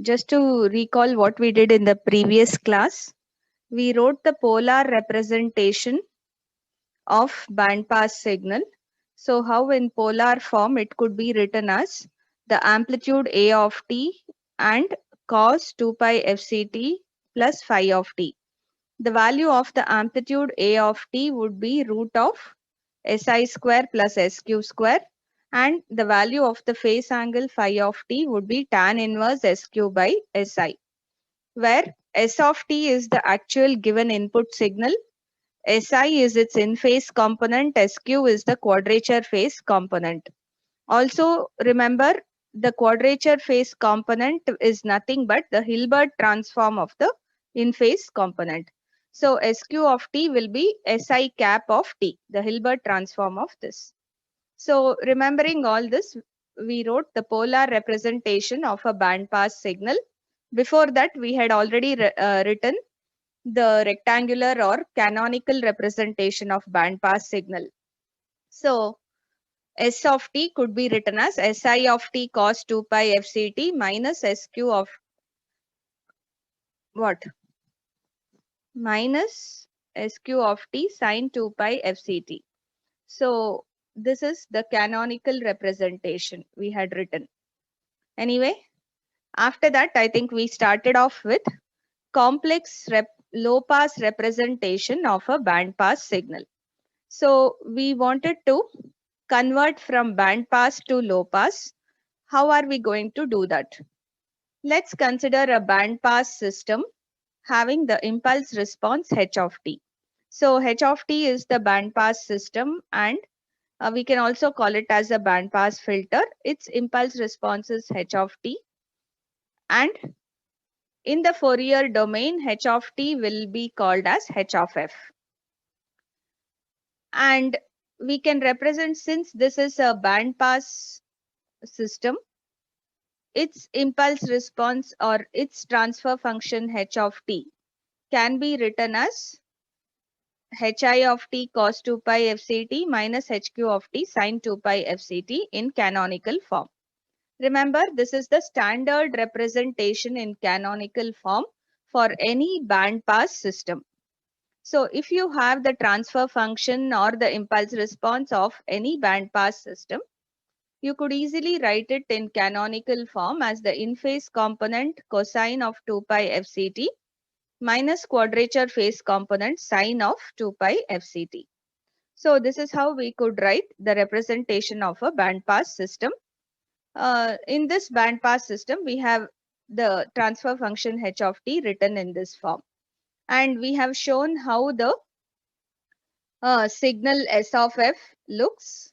Just to recall what we did in the previous class, we wrote the polar representation of bandpass signal. So how in polar form it could be written as the amplitude A of t and cos 2 pi fct plus phi of t. The value of the amplitude A of t would be root of si square plus sq square, and the value of the phase angle phi of t would be tan inverse sq by si, where s of t is the actual given input signal, si is its in-phase component, sq is the quadrature phase component. Also remember, the quadrature phase component is nothing but the Hilbert transform of the in-phase component. So sq of t will be si cap of t, the Hilbert transform of this. So remembering all this, we wrote the polar representation of a bandpass signal. Before that, we had already written the rectangular or canonical representation of bandpass signal. So S of t could be written as si of t cos 2 pi fct minus sq of what? Minus sq of t sin 2 pi fct. So this is the canonical representation we had written. Anyway, after that, I think we started off with complex low pass representation of a band pass signal. So we wanted to convert from band pass to low pass. How are we going to do that? Let's consider a band pass system having the impulse response h of t. So h of t is the band pass system, and we can also call it as a band pass filter. Its impulse response is h of t, and in the Fourier domain, h of t will be called as h of f. And we can represent, since this is a band pass system, its impulse response or its transfer function h of t can be written as hi of t cos 2 pi fct minus hq of t sin 2 pi fct in canonical form. Remember, this is the standard representation in canonical form for any band pass system. So if you have the transfer function or the impulse response of any band pass system, you could easily write it in canonical form as the in-phase component cosine of 2 pi fct minus quadrature phase component sine of 2 pi fct. So this is how we could write the representation of a band pass system. In this band pass system, we have the transfer function h of t written in this form. And we have shown how the signal S of f looks,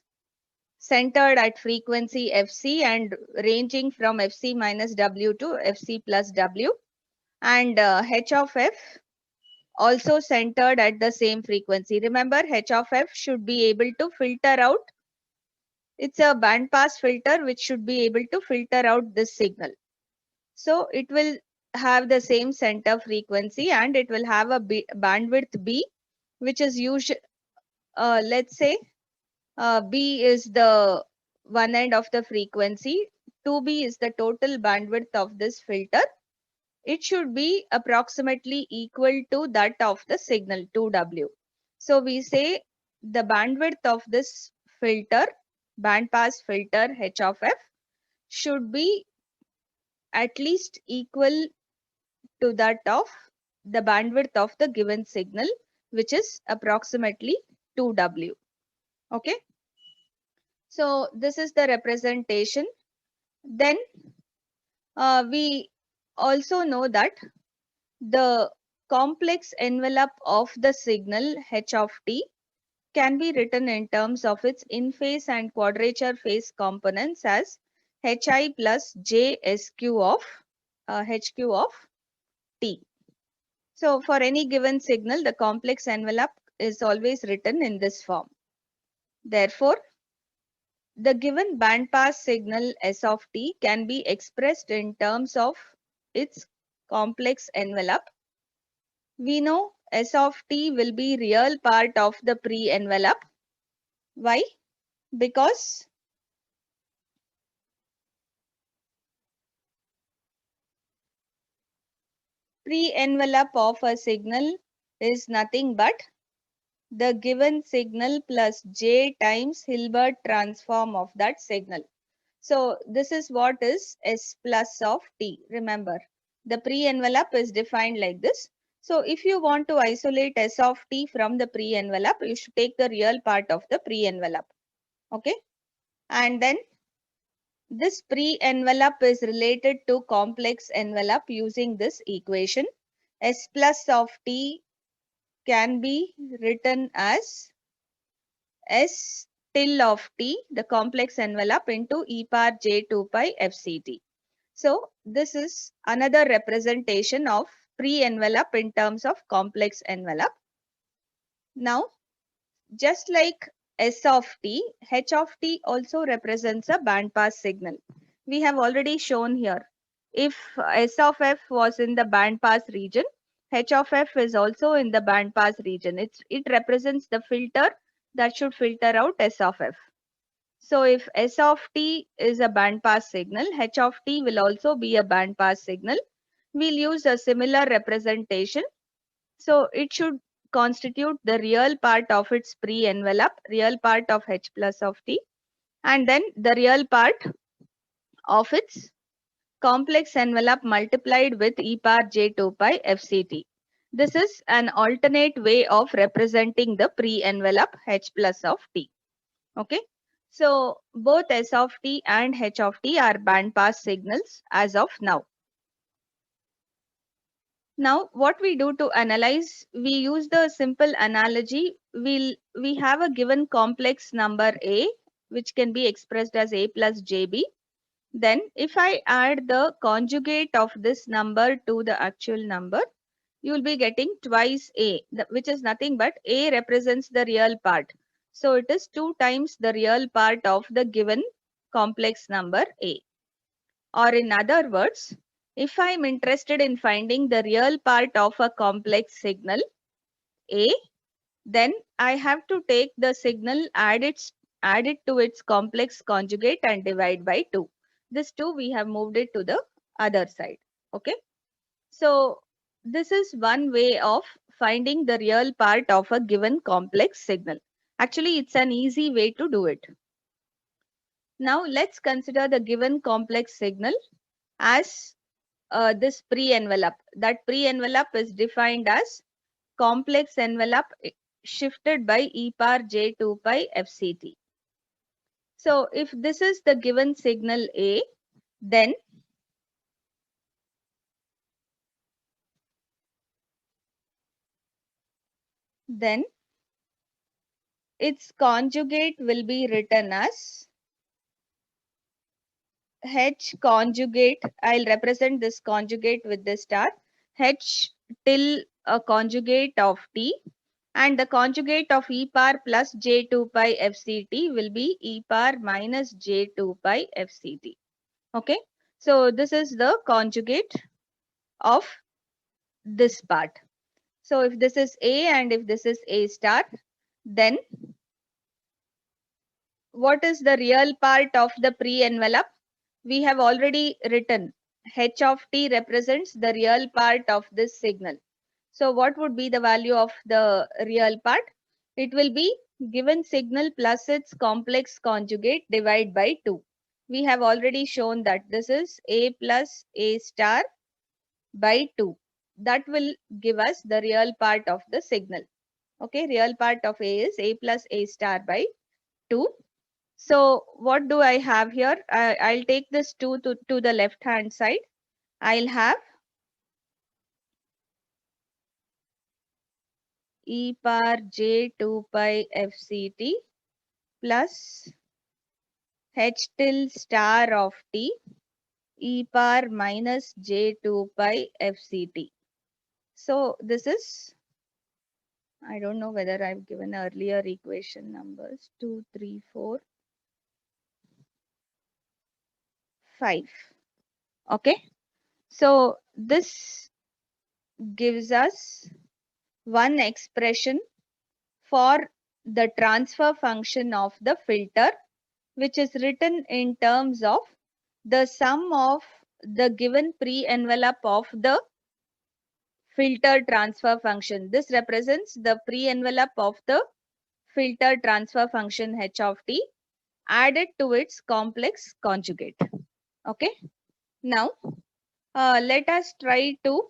centered at frequency fc and ranging from fc minus w to fc plus w, and h of f also centered at the same frequency. Remember, h of f should be able to filter out. It's a band pass filter which should be able to filter out this signal. So it will have the same center frequency, and it will have a bandwidth b, which is usually, let's say, b is the one end of the frequency, 2b is the total bandwidth of this filter. It should be approximately equal to that of the signal 2w. So we say the bandwidth of this filter, band pass filter h of f, should be at least equal to that of the bandwidth of the given signal, which is approximately 2w. Okay. So this is the representation. Then we also know that the complex envelope of the signal h of t can be written in terms of its in-phase and quadrature phase components as hi plus j sq of hq of t. So for any given signal, the complex envelope is always written in this form. Therefore, the given bandpass signal S of t can be expressed in terms of its complex envelope. We know S of t will be real part of the pre-envelope. Why? Because pre-envelope of a signal is nothing but the given signal plus J times Hilbert transform of that signal. So this is what is S plus of T. Remember, the pre-envelope is defined like this. So if you want to isolate S of T from the pre-envelope, you should take the real part of the pre-envelope. Okay. And then this pre-envelope is related to complex envelope using this equation. S plus of T can be written as S till of T, the complex envelope, into e power j2 pi fct. So this is another representation of pre-envelope in terms of complex envelope. Now, just like S of t, H of t also represents a bandpass signal. We have already shown here. If S of f was in the bandpass region, H of f is also in the bandpass region. It represents the filter that should filter out S of f. So if S of t is a bandpass signal, H of t will also be a bandpass signal. We'll use a similar representation. So it should constitute the real part of its pre-envelope, real part of H plus of t, and then the real part of its complex envelope multiplied with e power j2 pi fct. This is an alternate way of representing the pre-envelope H plus of t. Okay. So both S of t and H of t are bandpass signals as of now. Now, what we do to analyze, we use the simple analogy. We have a given complex number A, which can be expressed as A plus JB. Then if I add the conjugate of this number to the actual number, you will be getting twice A, which is nothing but A represents the real part. So it is 2 times the real part of the given complex number A. Or in other words, if I am interested in finding the real part of a complex signal A, then I have to take the signal, add it to its complex conjugate and divide by 2. This 2 we have moved it to the other side. Okay. So this is one way of finding the real part of a given complex signal. Actually, it's an easy way to do it. Now let's consider the given complex signal as this pre-envelope. That pre-envelope is defined as complex envelope shifted by e power j2 pi fct. So if this is the given signal A, then its conjugate will be written as H conjugate. I'll represent this conjugate with this star. H till a conjugate of t, and the conjugate of e power plus j2 pi fct will be e power minus j2 pi fct. Okay. So this is the conjugate of this part. So if this is A and if this is A star, then what is the real part of the pre-envelope? We have already written H of t represents the real part of this signal. So what would be the value of the real part? It will be given signal plus its complex conjugate divided by 2. We have already shown that this is A plus A star by 2. That will give us the real part of the signal. Okay, real part of A is A plus A star by 2. So what do I have here? I'll take this 2 to the left hand side. I'll have e power j2 pi fct plus h till star of t e power minus j2 pi fct. So this is, I don't know whether I've given earlier equation numbers, 2, 3, 4, 5. Okay. So this gives us one expression for the transfer function of the filter, which is written in terms of the sum of the given pre-envelope of the filter transfer function. This represents the pre-envelope of the filter transfer function h of t added to its complex conjugate. Okay. Now, let us try to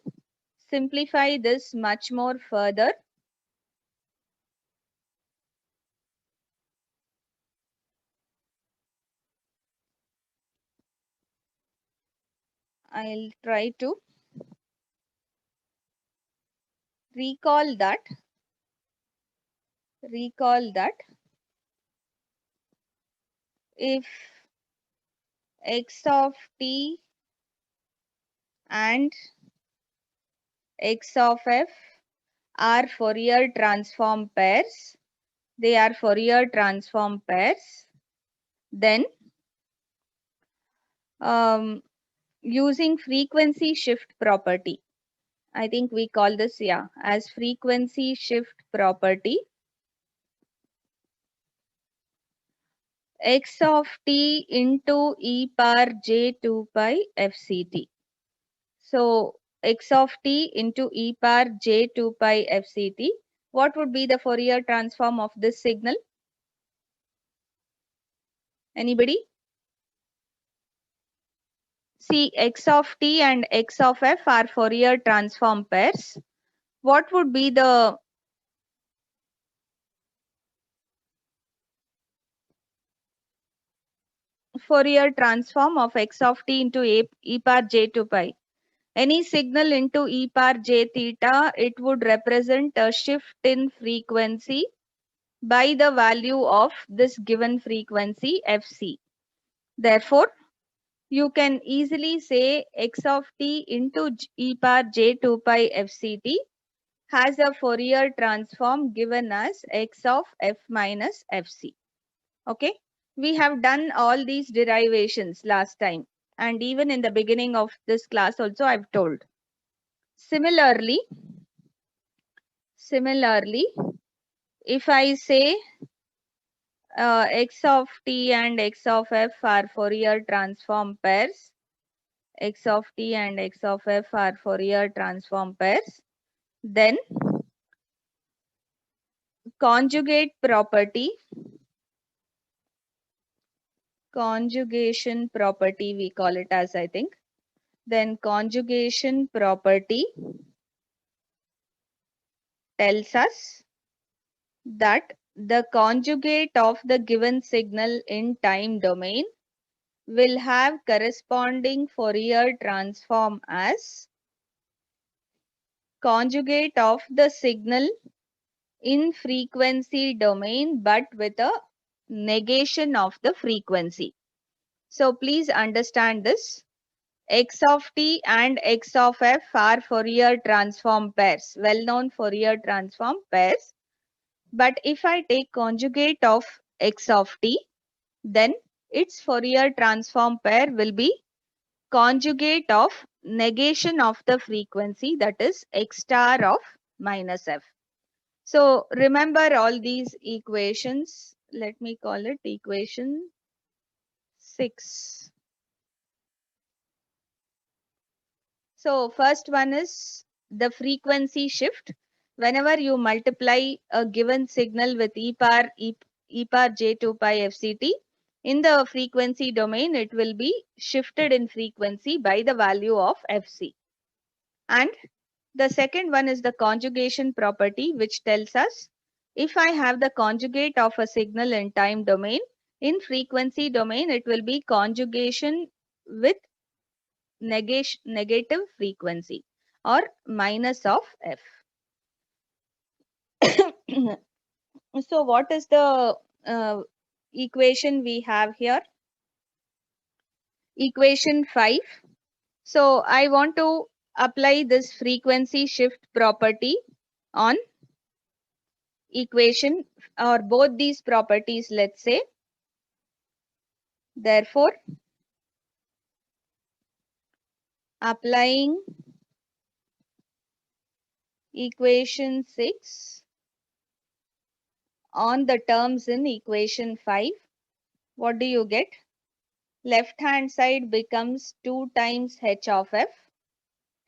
simplify this much more further. I'll try to recall that if x of t and x of f are Fourier transform pairs, they are Fourier transform pairs, then using frequency shift property, I think we call this as frequency shift property, x of t into e power j2 pi fct. So x of t into e power j2 pi fct. What would be the Fourier transform of this signal? Anybody? See, x of t and x of f are Fourier transform pairs. What would be the Fourier transform of x of t into e power j2 pi? Any signal into e power j theta, it would represent a shift in frequency by the value of this given frequency fc. Therefore, you can easily say x of t into e power j2 pi fct has a Fourier transform given as x of f minus fc. Okay, we have done all these derivations last time, and even in the beginning of this class also I've told. Similarly, if I say x of t and x of f are Fourier transform pairs, x of t and x of f are Fourier transform pairs, then conjugation property we call it as, I think. Then conjugation property tells us that the conjugate of the given signal in time domain will have corresponding Fourier transform as conjugate of the signal in frequency domain but with a negation of the frequency. So please understand this. X of t and x of f are Fourier transform pairs, well-known Fourier transform pairs. But if I take conjugate of x of t, then its Fourier transform pair will be conjugate of negation of the frequency, that is x star of minus f. So remember all these equations. Let me call it equation 6. So first one is the frequency shift. Whenever you multiply a given signal with e power j2 pi fct, in the frequency domain, it will be shifted in frequency by the value of fc. And the second one is the conjugation property, which tells us if I have the conjugate of a signal in time domain, in frequency domain, it will be conjugation with negative frequency or minus of f. So what is the equation we have here? Equation 5. So I want to apply this frequency shift property on equation or both these properties, let's say. Therefore, applying equation 6 on the terms in equation 5, what do you get? Left hand side becomes 2 times h of f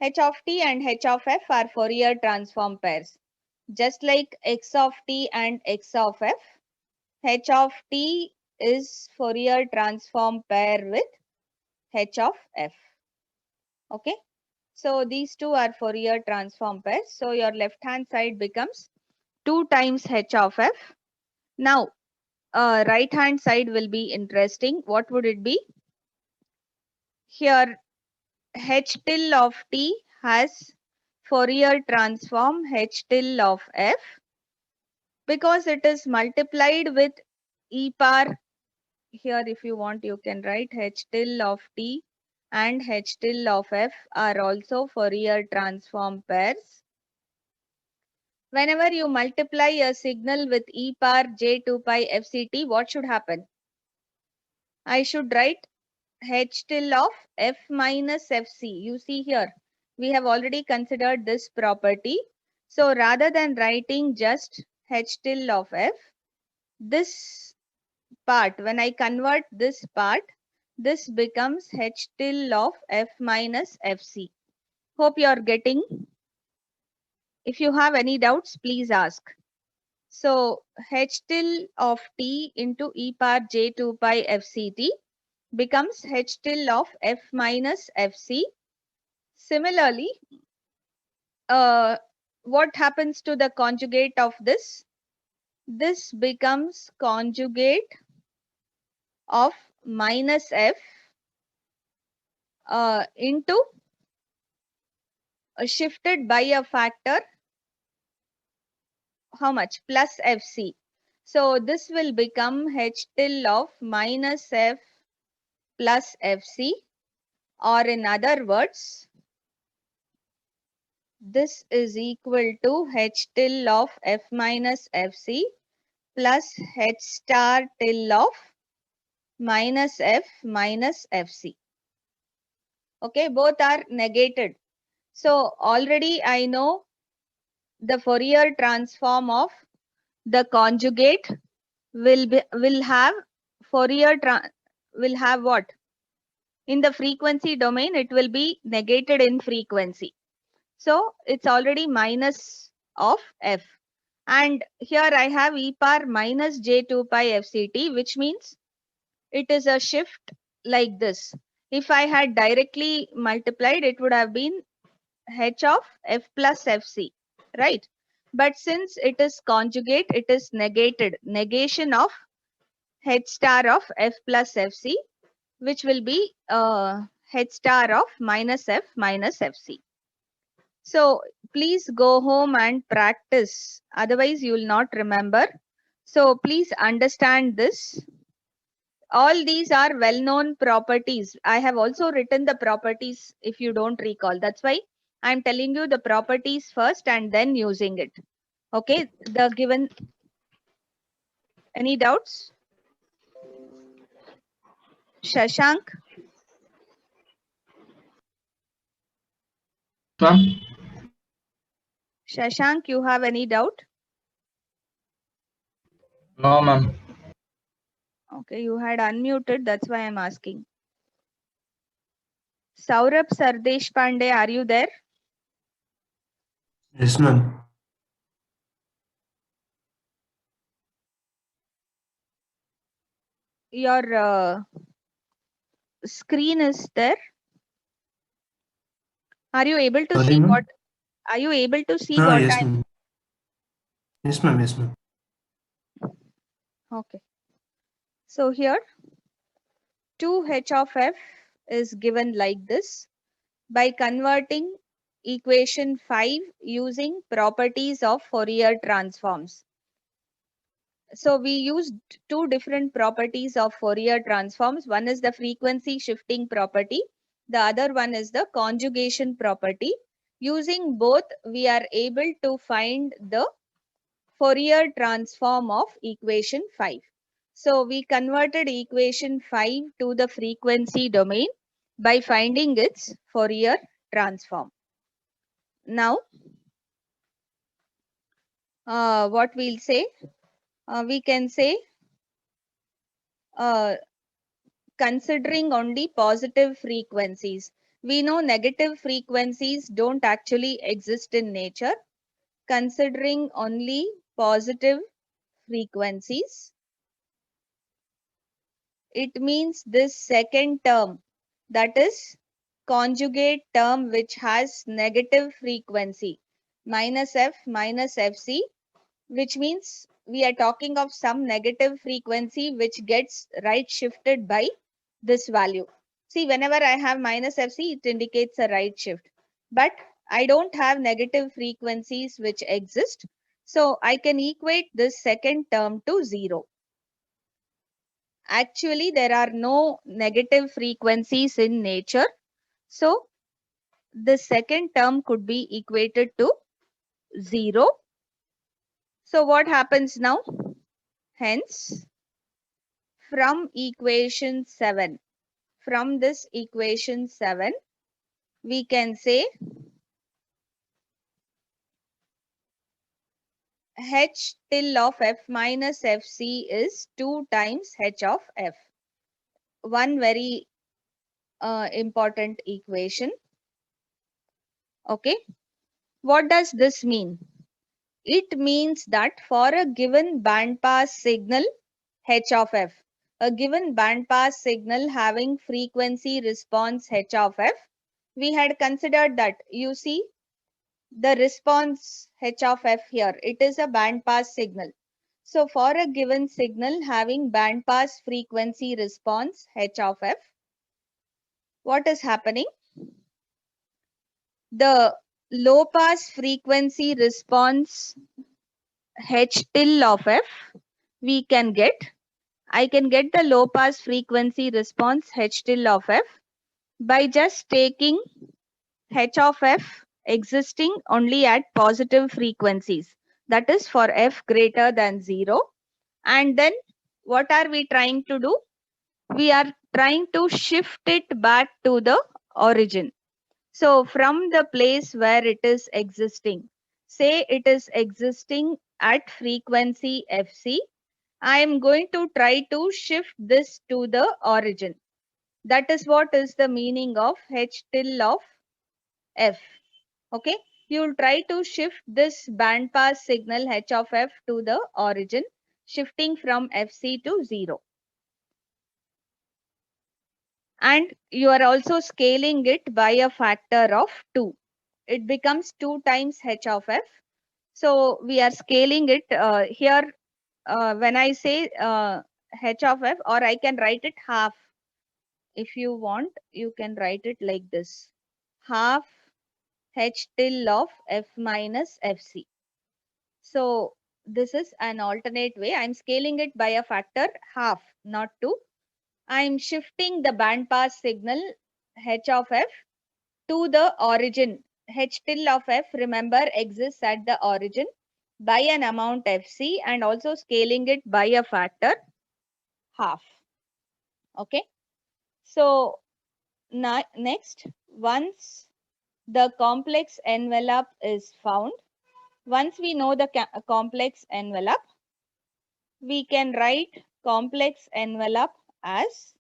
H of t and h of f are Fourier transform pairs. Just like x of t and x of f, h of t is Fourier transform pair with h of f. Okay. So these two are Fourier transform pairs. So your left hand side becomes 2 times h of f. Now, right hand side will be interesting. What would it be? Here, h tilde of t has Fourier transform h tilde of f because it is multiplied with e power. Here, if you want, you can write h tilde of t and h tilde of f are also Fourier transform pairs. Whenever you multiply a signal with e power j2 pi fct, what should happen? I should write h tilde of f minus fc. You see here, we have already considered this property. So rather than writing just h tilde of f, this part, when I convert this part, this becomes h tilde of f minus fc. Hope you are getting. If you have any doubts, please ask. So h tilde of t into e power j2 pi fct becomes h tilde of f minus fc. Similarly, what happens to the conjugate of this? This becomes conjugate of minus f into shifted by a factor, how much? Plus fc. So this will become h tilde of minus f plus fc, or in other words, this is equal to h tilde of f minus fc plus h star tilde of minus f minus fc. Okay, both are negated. So already I know the Fourier transform of the conjugate will have will have what? In the frequency domain, it will be negated in frequency. So it's already minus of f. And here I have e power minus j2 pi fct, which means it is a shift like this. If I had directly multiplied, it would have been h of f plus fc, right? But since it is conjugate, it is negated. Negation of h star of f plus fc, which will be h star of minus f minus fc. So please go home and practice. Otherwise, you will not remember. So please understand this. All these are well-known properties. I have also written the properties if you don't recall. That's why I'm telling you the properties first and then using it. Okay, the given. Any doubts? Shashank? Ma'am? Shashank, you have any doubt? No, ma'am. Okay, you had unmuted. That's why I'm asking. Saurabh Sardesh Pandey, are you there? Yes, ma'am. Your screen is there. Are you able to Sorry, see ma'am. what? Are you able to see Ah, what yes, I'm? ma'am. Yes, ma'am. Yes, ma'am. Okay. So here 2h of f is given like this by converting equation 5 using properties of Fourier transforms. So we used two different properties of Fourier transforms. One is the frequency shifting property. The other one is the conjugation property. Using both, we are able to find the Fourier transform of equation 5. So we converted equation 5 to the frequency domain by finding its Fourier transform. Now, what we'll say? We can say considering only positive frequencies. We know negative frequencies don't actually exist in nature, considering only positive frequencies. It means this second term, that is conjugate term which has negative frequency, minus f minus fc, which means we are talking of some negative frequency which gets right shifted by this value. See, whenever I have minus fc, it indicates a right shift. But I don't have negative frequencies which exist. So I can equate this second term to 0. Actually, there are no negative frequencies in nature. So the second term could be equated to 0. So what happens now? Hence, from equation 7, from this equation 7, we can say h till of f minus fc is 2 times h of f. One very important equation. Okay. What does this mean? It means that for a given bandpass signal h of f, a given bandpass signal having frequency response h of f, we had considered that, you see, the response h of f here, it is a bandpass signal. So for a given signal having bandpass frequency response h of f, what is happening? The low pass frequency response h till of f, we can get, I can get the low pass frequency response h till of f by just taking h of f existing only at positive frequencies, that is for f greater than 0. And then what are we trying to do? We are trying to shift it back to the origin. So from the place where it is existing, say it is existing at frequency fc, I am going to try to shift this to the origin. That is what is the meaning of h till of f. Okay, you will try to shift this bandpass signal h of f to the origin, shifting from fc to 0. And you are also scaling it by a factor of 2. It becomes 2 times h of f. So we are scaling it here. When I say h of f, or I can write it half. If you want, you can write it like this. Half h till of f minus fc. So this is an alternate way. I'm scaling it by a factor half, not 2. I'm shifting the bandpass signal h of f to the origin. H till of f, remember, exists at the origin by an amount fc, and also scaling it by a factor half. Okay. So next, once the complex envelope is found, once we know the complex envelope, we can write complex envelope as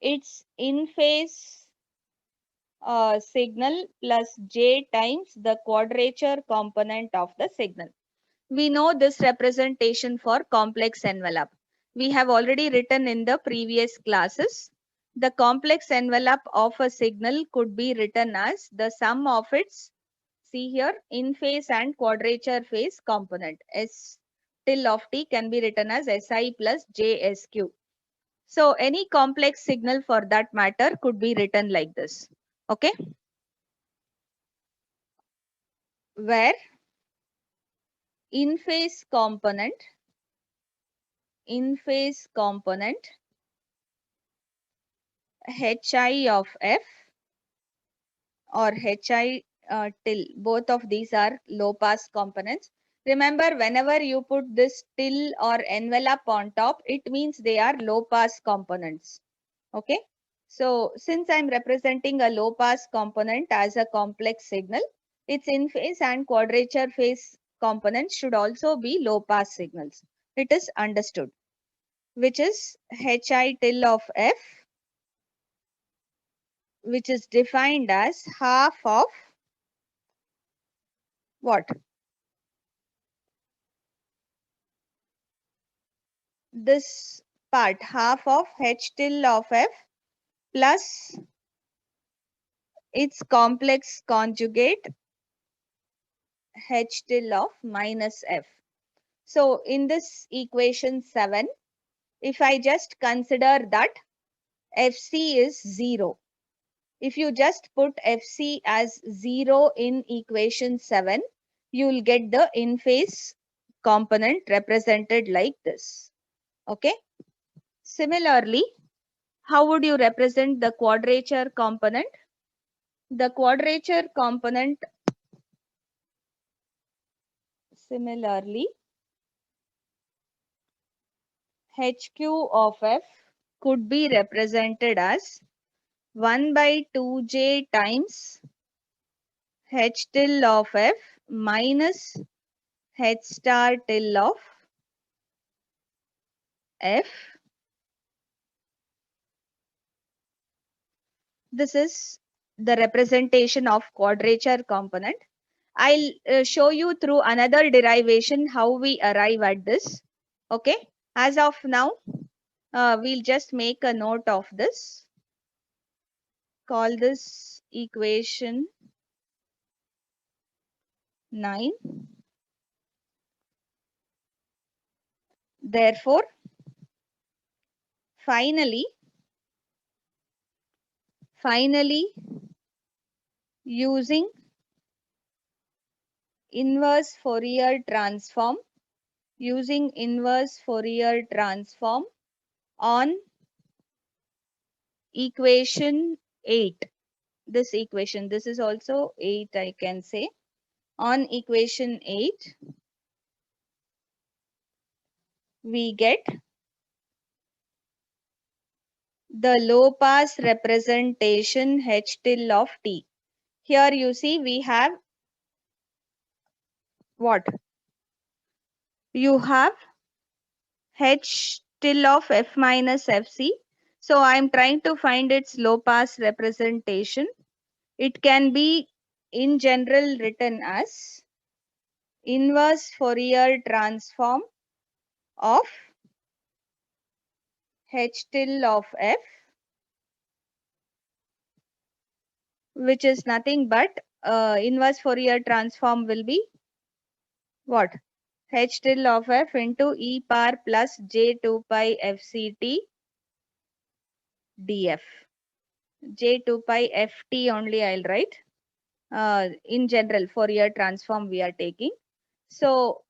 its in phase signal plus j times the quadrature component of the signal. We know this representation for complex envelope. We have already written in the previous classes. The complex envelope of a signal could be written as the sum of its, see here, in phase and quadrature phase component. S till of t can be written as Si plus JSQ. So any complex signal for that matter could be written like this. Okay. Where in phase component hi of f or hi till, both of these are low pass components. Remember, whenever you put this till or envelope on top, it means they are low pass components. Okay. So since I'm representing a low pass component as a complex signal, its in phase and quadrature phase components should also be low pass signals. It is understood, which is hi till of f which is defined as half of what? This part, half of h tilde of f plus its complex conjugate h tilde of minus f. So in this equation 7, if I just consider that Fc is 0, if you just put Fc as 0 in equation 7, you will get the in-phase component represented like this. Okay. Similarly, how would you represent the quadrature component? The quadrature component similarly, HQ of f could be represented as 1 by 2j times h tilde of f minus h star tilde of f. This is the representation of quadrature component. I'll show you through another derivation how we arrive at this. Okay. As of now, we'll just make a note of this. Call this equation 9. Therefore, finally, using inverse Fourier transform on equation 8. This is also 8, I can say. On equation 8, we get the low pass representation h tilde of t. Here you see we have what? You have h tilde of f minus fc. So I am trying to find its low pass representation. It can be in general written as inverse Fourier transform of h tilde of f, which is nothing but inverse Fourier transform will be what? H tilde of f into e power plus j2 pi fct df. j2 pi ft only I'll write. In general, Fourier transform we are taking. So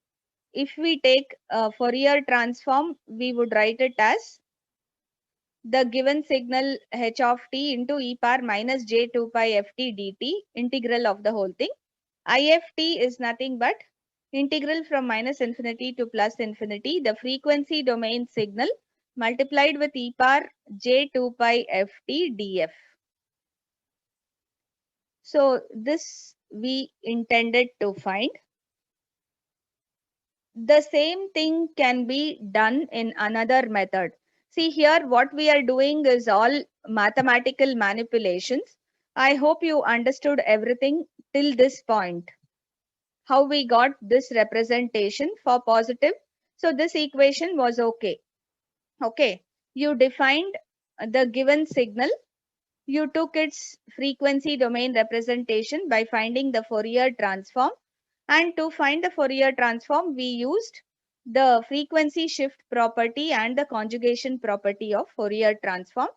if we take Fourier transform, we would write it as the given signal h of t into e power minus j2 pi ft dt, integral of the whole thing. Ift is nothing but integral from minus infinity to plus infinity, the frequency domain signal multiplied with e power j2 pi ft df. So this we intended to find. The same thing can be done in another method. See here, what we are doing is all mathematical manipulations. I hope you understood everything till this point. How we got this representation for positive. So this equation was okay. Okay. You defined the given signal. You took its frequency domain representation by finding the Fourier transform. And to find the Fourier transform, we used the frequency shift property and the conjugation property of Fourier transform.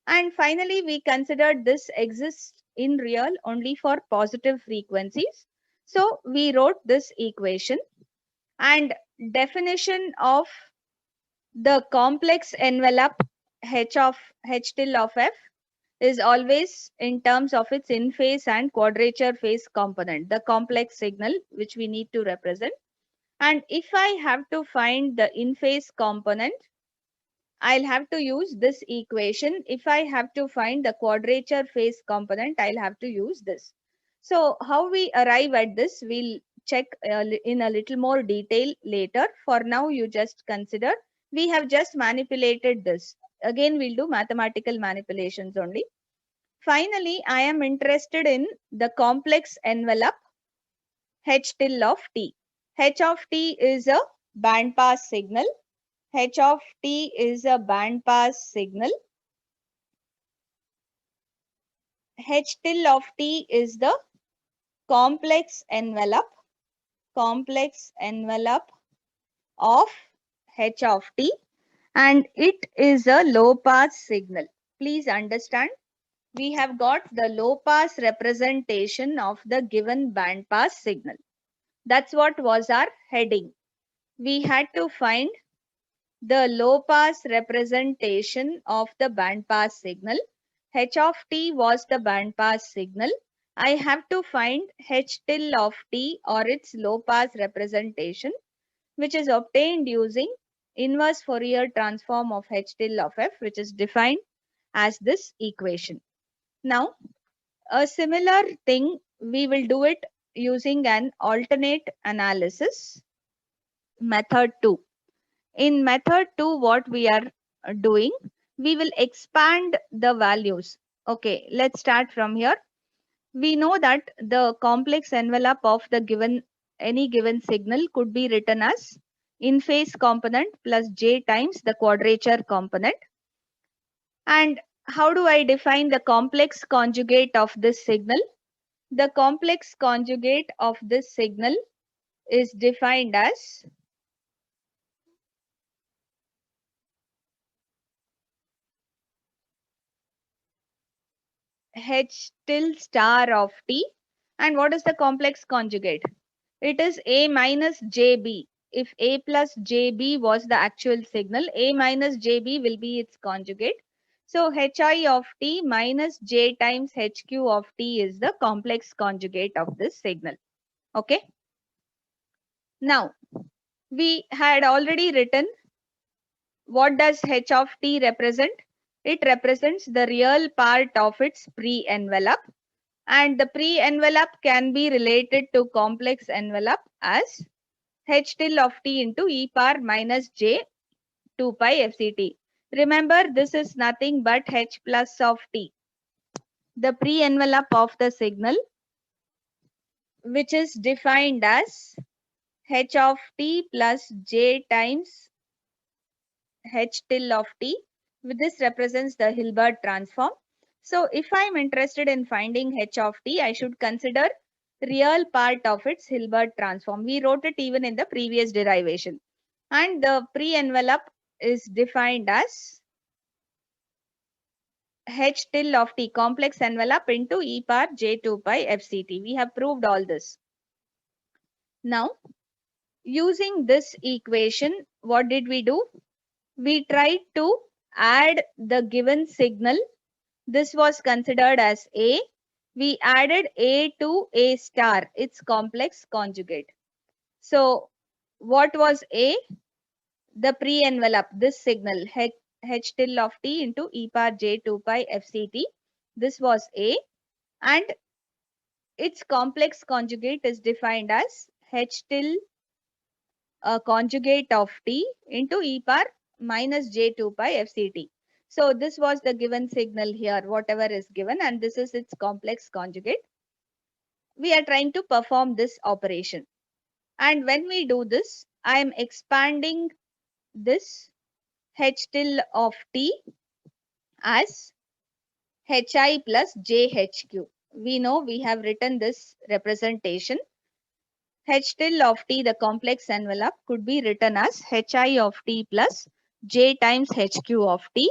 And finally, we considered this exists in real only for positive frequencies. So we wrote this equation, and definition of the complex envelope h tilde of f is always in terms of its in-phase and quadrature phase component, the complex signal which we need to represent. And if I have to find the in-phase component, I'll have to use this equation. If I have to find the quadrature phase component, I'll have to use this. So how we arrive at this, we'll check in a little more detail later. For now, you just consider we have just manipulated this. Again, we'll do mathematical manipulations only. Finally, I am interested in the complex envelope H tilde of t. H of t is a bandpass signal. H of t is a bandpass signal. H tilde of t is the complex envelope of H of t, and it is a low pass signal. Please understand, we have got the low pass representation of the given band pass signal. That's what was our heading. We had to find the low pass representation of the band pass signal. H of t was the band pass signal. I have to find H tilde of t or its low pass representation, which is obtained using inverse Fourier transform of H tilde of f, which is defined as this equation. Now, a similar thing, we will do it using an alternate analysis, method 2. In method 2, what we are doing, we will expand the values. Okay, let's start from here. We know that the complex envelope of the given any given signal could be written as in phase component plus j times the quadrature component. And how do I define the complex conjugate of this signal? The complex conjugate of this signal is defined as H tilde star of t. And what is the complex conjugate? It is A minus JB. If A plus JB was the actual signal, A minus JB will be its conjugate. So HI of t minus J times HQ of t is the complex conjugate of this signal. Okay. Now, we had already written what does H of t represent? It represents the real part of its pre-envelope, and the pre-envelope can be related to complex envelope as H tilde of t into e power minus j 2 pi fct. Remember, this is nothing but H plus of t, the pre-envelope of the signal, which is defined as H of t plus j times H tilde of t. This represents the Hilbert transform. So if I am interested in finding H of t, I should consider real part of its Hilbert transform. We wrote it even in the previous derivation. And the pre-envelope is defined as H tilde of t, complex envelope, into e power j2 pi fct. We have proved all this. Now, using this equation, what did we do? We tried to add the given signal. This was considered as A. We added A to A star, its complex conjugate. So what was A? The pre-envelope, this signal, H tilde of t into e power j2 pi fct. This was A, and its complex conjugate is defined as H tilde conjugate of t into e power minus j2 pi fct. So this was the given signal here, whatever is given, and this is its complex conjugate. We are trying to perform this operation. And when we do this, I am expanding this H tilde of t as hi plus jhq. We know we have written this representation. H tilde of t, the complex envelope, could be written as hi of t plus j times hq of t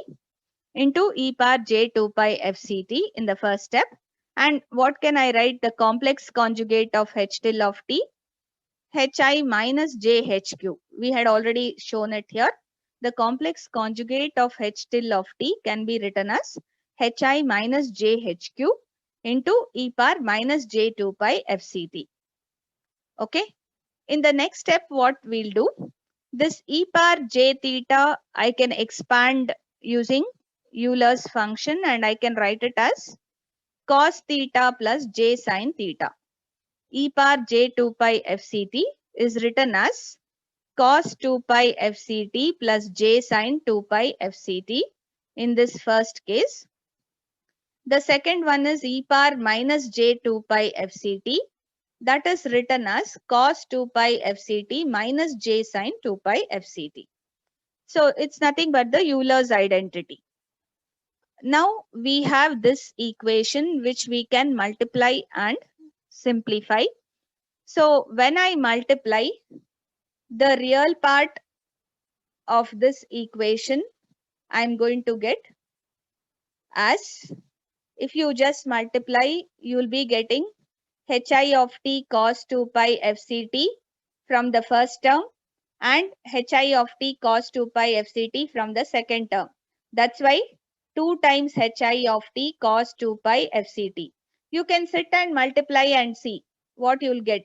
into e power j2 pi fct in the first step. And what can I write the complex conjugate of H tilde of t? Hi minus jhq. We had already shown it here. The complex conjugate of H tilde of t can be written as hi minus jhq into e power minus j2 pi fct. Okay. In the next step, what we'll do, this e power j theta, I can expand using Euler's function, and I can write it as cos theta plus j sin theta. E power j2 pi fct is written as cos 2 pi fct plus j sin 2 pi fct in this first case. The second one is e power minus j 2 pi fct. That is written as cos 2 pi fct minus j sine 2 pi fct. So it's nothing but the Euler's identity. Now we have this equation which we can multiply and simplify. So when I multiply, the real part of this equation I'm going to get as, if you just multiply, you will be getting hi of t cos 2 pi fct from the first term and hi of t cos 2 pi fct from the second term. That's why 2 times hi of t cos 2 pi fct. You can sit and multiply and see what you'll get.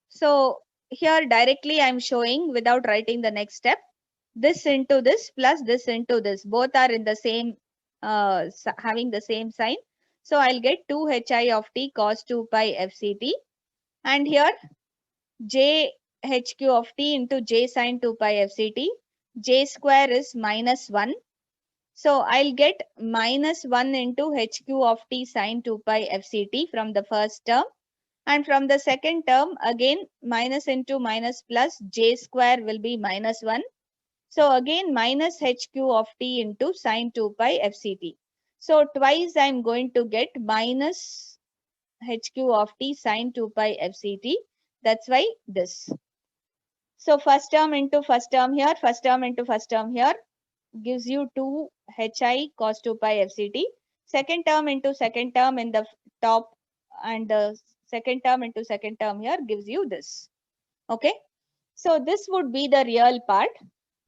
So here directly I'm showing without writing the next step. This into this plus this into this. Both are in the same, having the same sign. So I'll get 2 hi of t cos 2 pi fct. And here j hq of t into j sine 2 pi fct. J square is minus 1. So I'll get minus 1 into hq of t sine 2 pi fct from the first term. And from the second term, again minus into minus plus, j square will be minus 1. So again minus hq of t into sine 2 pi fct. So twice I'm going to get minus hq of t sine 2 pi fct. That's why this. So first term into first term here, first term into first term here gives you 2 hi cos 2 pi fct. Second term into second term in the top and the second term into second term here gives you this. Okay. So this would be the real part.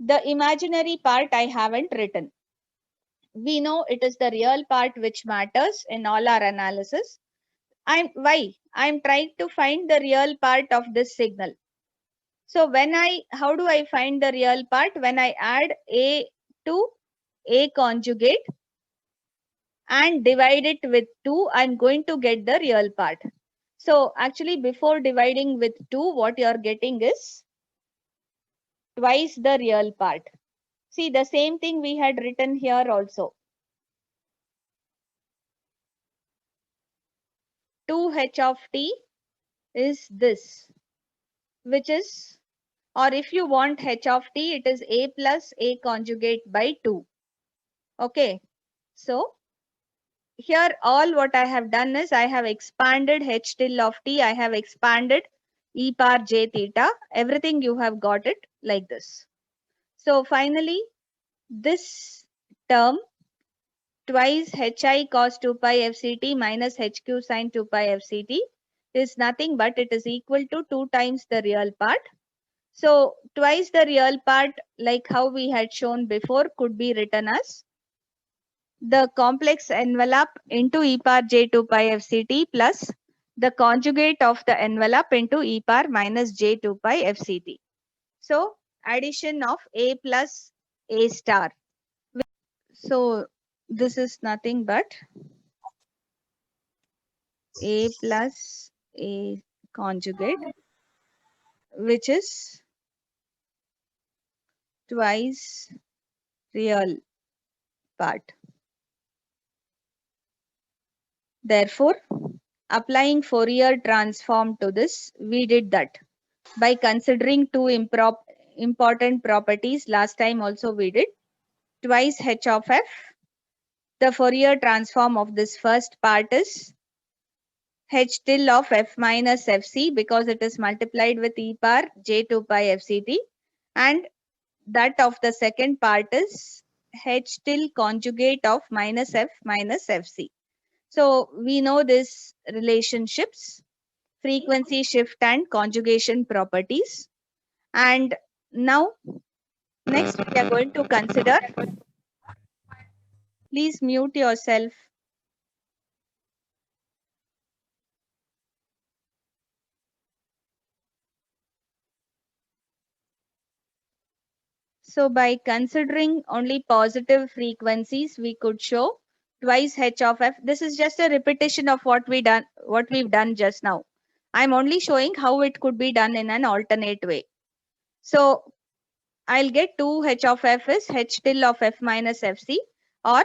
The imaginary part I haven't written. We know it is the real part which matters in all our analysis. I'm trying to find the real part of this signal. So how do I find the real part? When I add a to a conjugate and divide it with 2, I'm going to get the real part. So actually before dividing with 2, what you're getting is twice the real part. See, the same thing we had written here also. 2h of t is this, which is, or if you want h of t, it is a plus a conjugate by 2. Okay. So here all what I have done is I have expanded h till of t. I have expanded e power j theta. Everything you have got it like this. So finally, this term twice hi cos 2 pi fct minus hq sin 2 pi fct is nothing but it is equal to 2 times the real part. So twice the real part, like how we had shown before, could be written as the complex envelope into e power j 2 pi fct plus the conjugate of the envelope into e power minus j 2 pi fct. So addition of a plus a star. So this is nothing but a plus a conjugate, which is twice real part. Therefore, applying Fourier transform to this, we did that by considering two important properties. Last time also we did twice h of f. The Fourier transform of this first part is h till of f minus fc because it is multiplied with e power j 2 pi fct, and that of the second part is h till conjugate of minus f minus fc. So we know these relationships, frequency shift and conjugation properties. And now next we are going to consider, please mute yourself. So by considering only positive frequencies, we could show twice h of f. This is just a repetition of what we've done just now. I'm only showing how it could be done in an alternate way. So I'll get 2 h of f is h till of f minus fc, or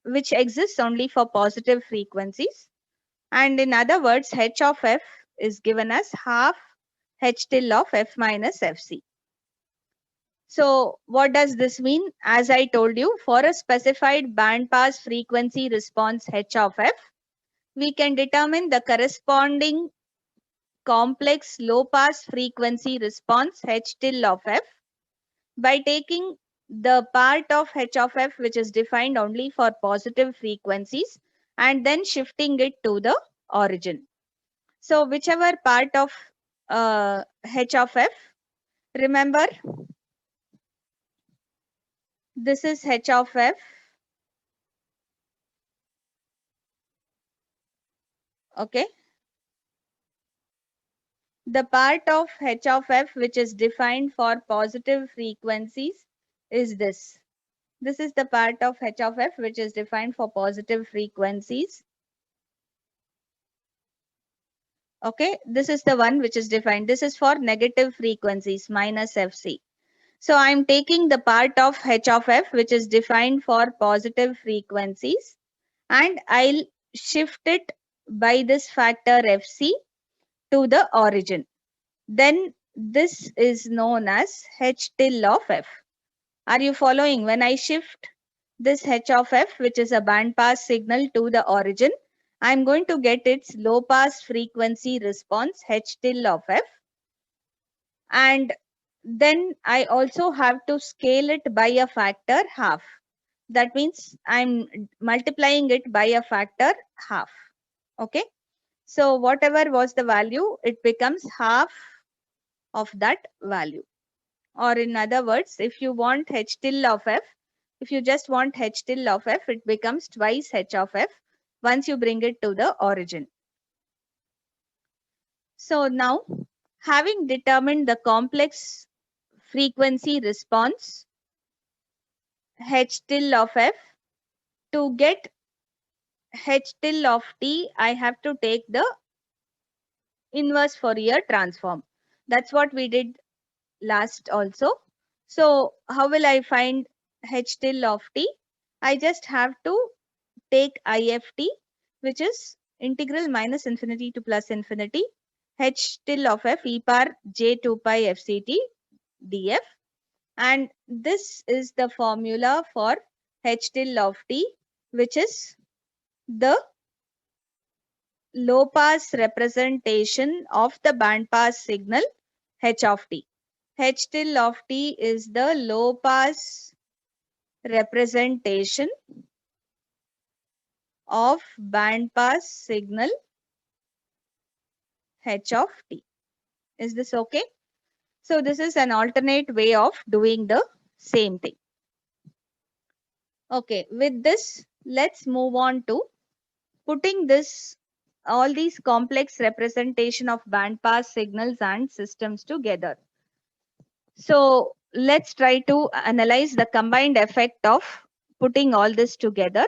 which exists only for positive frequencies. And in other words, h of f is given as half h tilde of f minus fc. So what does this mean? As I told you, for a specified bandpass frequency response h of f, we can determine the corresponding complex low-pass frequency response h tilde of f by taking the part of h of f which is defined only for positive frequencies and then shifting it to the origin. So whichever part of h of f, remember this is h of f, okay. The part of h of f which is defined for positive frequencies is this. This is the part of h of f which is defined for positive frequencies. Okay, this is the one which is defined. This is for negative frequencies minus fc. So I'm taking the part of h of f which is defined for positive frequencies and I'll shift it by this factor fc to the origin. Then this is known as h tilde of f. Are you following? When I shift this h of f, which is a band pass signal, to the origin, I'm going to get its low pass frequency response h tilde of f. And then I also have to scale it by a factor half. That means I'm multiplying it by a factor half. Okay. So whatever was the value, it becomes half of that value. Or in other words, if you want h tilde of f, if you just want h tilde of f, it becomes twice h of f once you bring it to the origin. So now, having determined the complex frequency response h tilde of f, to get h tilde of t, I have to take the inverse Fourier transform. That's what we did last also. So how will I find h tilde of t? I just have to take IFT, which is integral minus infinity to plus infinity h tilde of f e power j2 pi fct df. And this is the formula for h tilde of t, which is the low pass representation of the band pass signal h of t. H tilde of t is the low pass representation of band pass signal h of t. Is this okay? So this is an alternate way of doing the same thing. Okay, with this, let's move on to putting this all these complex representation of band pass signals and systems together. So let's try to analyze the combined effect of putting all this together.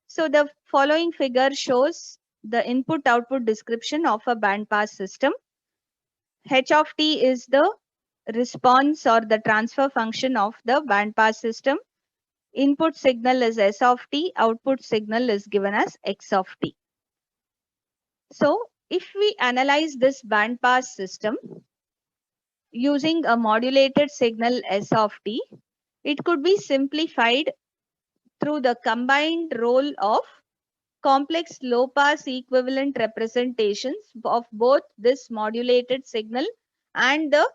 So the following figure shows the input-output description of a band pass system. H of t is the response or the transfer function of the band pass system. Input signal is s of t, output signal is given as x of t. So if we analyze this band pass system using a modulated signal s of t, it could be simplified through the combined role of complex low pass equivalent representations of both this modulated signal and the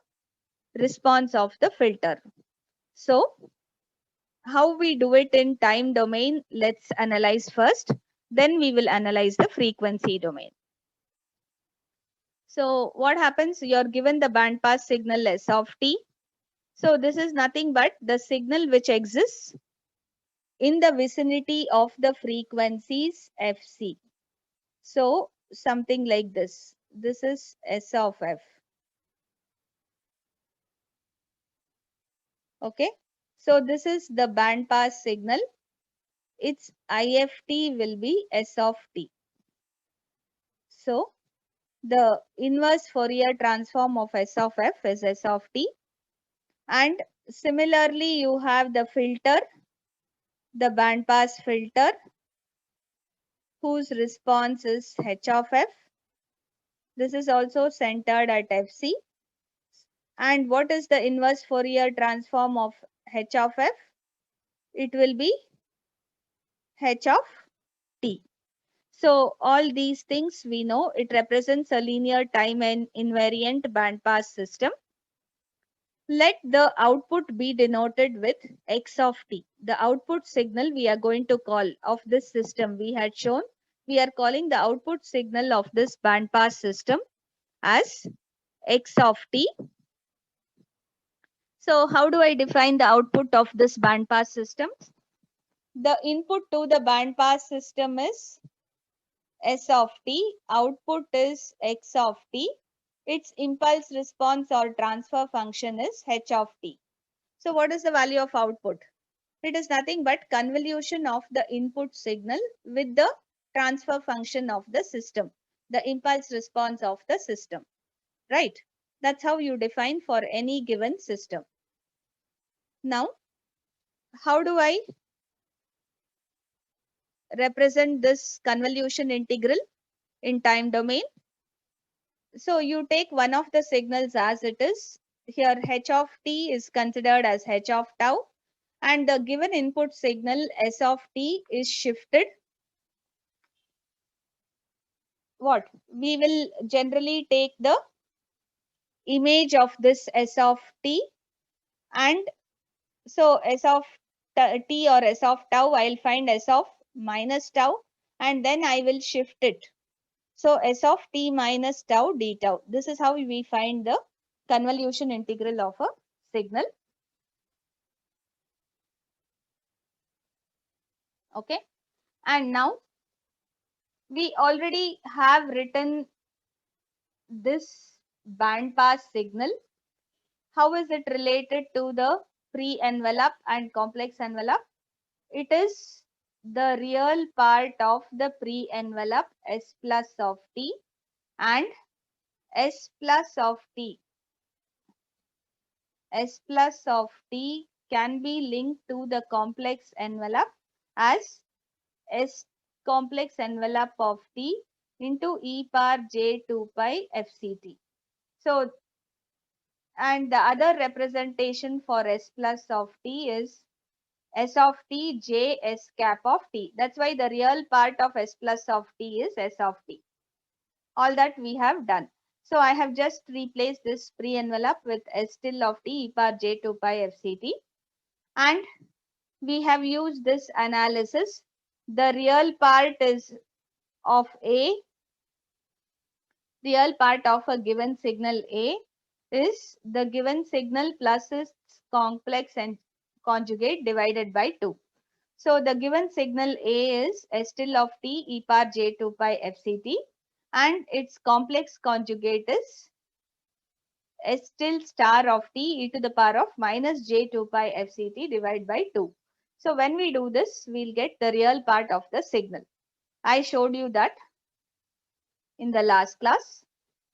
response of the filter. So how we do it in time domain, let's analyze first. Then we will analyze the frequency domain. So what happens? You're given the band pass signal s of t. So this is nothing but the signal which exists in the vicinity of the frequencies fc. So something like this. This is s of f. Okay. So this is the band pass signal. Its IFT will be s of t. So the inverse Fourier transform of s of f is s of t. And similarly, you have the filter. the bandpass filter whose response is h of f. This is also centered at fc. And what is the inverse Fourier transform of h of f? It will be h of t. So all these things we know, it represents a linear time and invariant bandpass system. Let the output be denoted with x of t. The output signal we are going to call of this system we had shown. We are calling the output signal of this bandpass system as x of t. So how do I define the output of this bandpass system? The input to the bandpass system is S of t, output is x of t, its impulse response or transfer function is h of t. So what is the value of output? It is nothing but convolution of the input signal with the transfer function of the system, the impulse response of the system, right? That's how you define for any given system. Now, how do I represent this convolution integral in time domain? So you take one of the signals as it is. Here h of t is considered as h of tau, and the given input signal s of t is shifted. What? We will generally take the image of this s of t, and so s of t or s of tau, I'll find s of minus tau, and then I will shift it. So s of t minus tau d tau. This is how we find the convolution integral of a signal. Okay. And now we already have written this bandpass signal. How is it related to the pre-envelope and complex envelope? It is the real part of the pre-envelope s plus of t and s plus of t. S plus of t can be linked to the complex envelope as S complex envelope of t into e power j2 pi fct. So, and the other representation for S plus of t is S of t j S cap of t. That's why the real part of S plus of t is S of t. All that we have done. So I have just replaced this pre-envelope with S till of t e power j2 pi fct. And we have used this analysis. The real part is of A, real part of a given signal A is the given signal plus its complex and conjugate divided by 2. So the given signal A is S till of t e power j2 pi fct, and its complex conjugate is S till star of t e to the power of minus j2 pi fct divided by 2. So when we do this, we'll get the real part of the signal. I showed you that in the last class.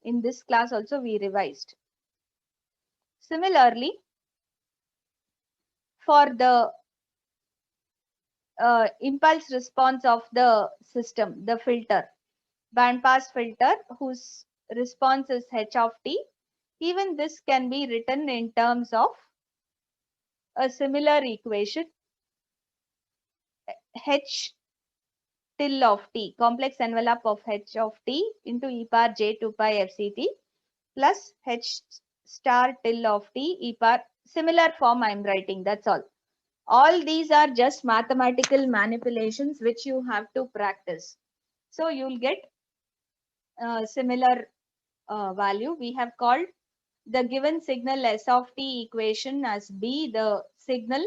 In this class also we revised. Similarly, for the impulse response of the system, the filter, bandpass filter whose response is h of t, even this can be written in terms of a similar equation, h till of t, complex envelope of h of t into e power j2 pi fct plus h star till of t e power, similar form I am writing, that's all. All these are just mathematical manipulations which you have to practice. So you'll get similar value. We have called the given signal S of t equation as B, the signal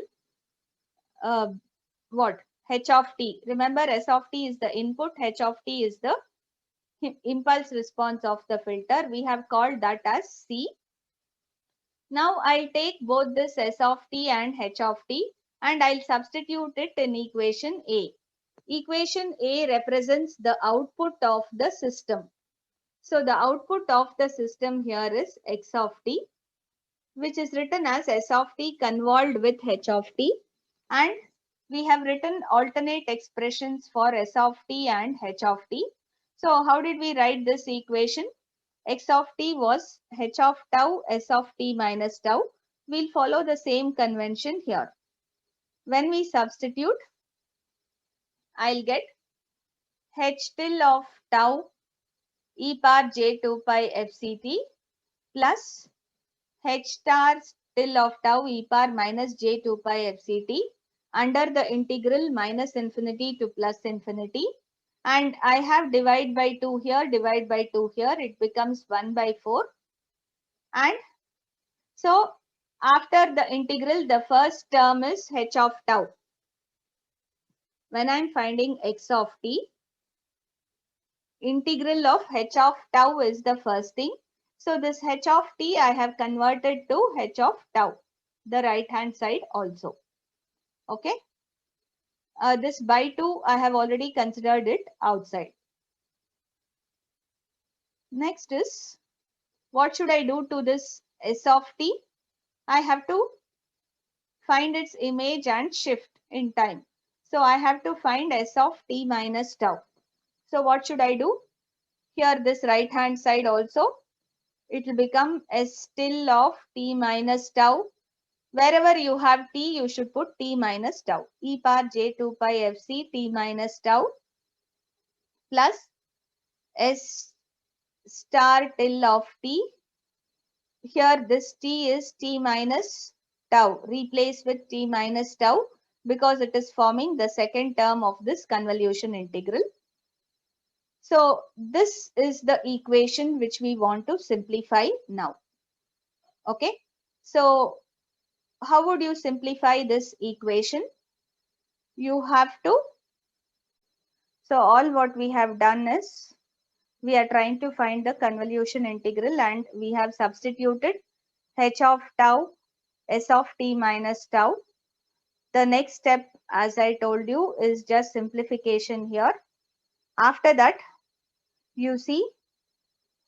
what? H of t. Remember, S of t is the input, H of t is the impulse response of the filter. We have called that as C. Now I'll take both this S of t and H of t and I'll substitute it in equation A. Equation A represents the output of the system. So the output of the system here is x of t, which is written as S of t convolved with H of t, and we have written alternate expressions for S of t and h of t. So how did we write this equation? X of t was h of tau S of t minus tau. We'll follow the same convention here. When we substitute, I'll get h till of tau e power j2 pi fct plus h star till of tau e power minus j2 pi fct under the integral minus infinity to plus infinity. And I have divide by 2 here, divide by 2 here, it becomes 1 by 4. And so after the integral, the first term is h of tau. When I'm finding x of t, integral of h of tau is the first thing. So this h of t I have converted to h of tau, the right hand side also. Okay. This by 2 I have already considered it outside. Next is, what should I do to this s of t? I have to find its image and shift in time. So I have to find s of t minus tau. So what should I do? Here this right hand side also, it will become s till of t minus tau. Wherever you have t, you should put t minus tau. E power j2 pi fc t minus tau plus s star till of t. Here this t is t minus tau. Replace with t minus tau because it is forming the second term of this convolution integral. So this is the equation which we want to simplify now. Okay. So how would you simplify this equation? You have to, so all what we have done is, we are trying to find the convolution integral and we have substituted h of tau s of t minus tau. The next step, as I told you, is just simplification here. After that, you see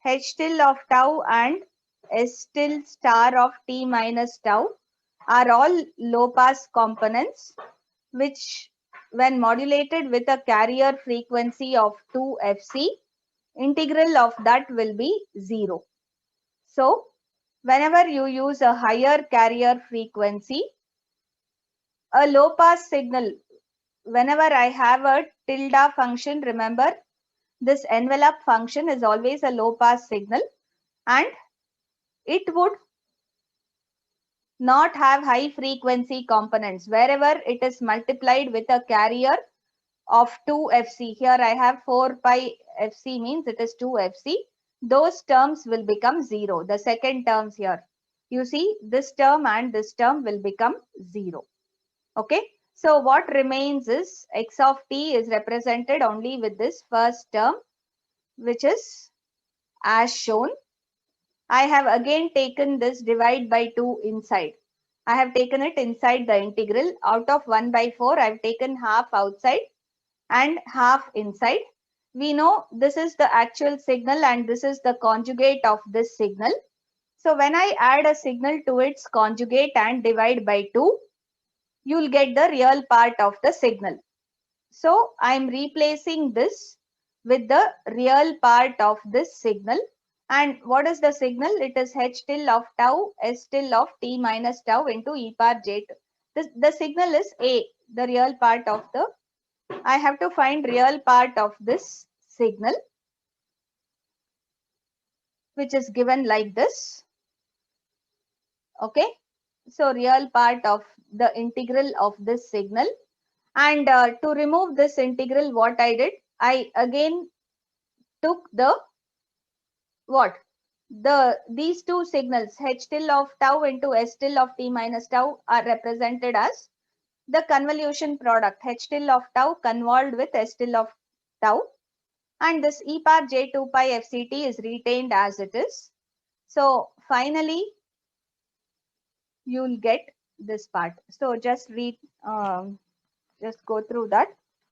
h till of tau and s till star of t minus tau are all low pass components which, when modulated with a carrier frequency of 2 fc, integral of that will be 0. So whenever you use a higher carrier frequency, a low pass signal, whenever I have a tilde function, remember this envelope function is always a low pass signal and it would not have high frequency components. Wherever it is multiplied with a carrier of 2 fc, here I have 4 pi fc means it is 2 fc, those terms will become 0. The second terms here, you see this term and this term will become 0. Okay. So what remains is x of t is represented only with this first term, which is as shown. I have again taken this divide by 2 inside. I have taken it inside the integral. Out of 1 by 4, I have taken half outside and half inside. We know this is the actual signal and this is the conjugate of this signal. So when I add a signal to its conjugate and divide by 2, you'll get the real part of the signal. So I'm replacing this with the real part of this signal. And what is the signal? It is h till of tau s till of t minus tau into e power j2. The signal is A, the real part of the, I have to find real part of this signal, which is given like this. Okay. So real part of the integral of this signal. And to remove this integral, what I did, I again took the what? These two signals, h till of tau into s till of t minus tau, are represented as the convolution product, h till of tau convolved with s till of tau. And this e power j2 pi fct is retained as it is. So finally, you'll get this part. So just read, just go through that.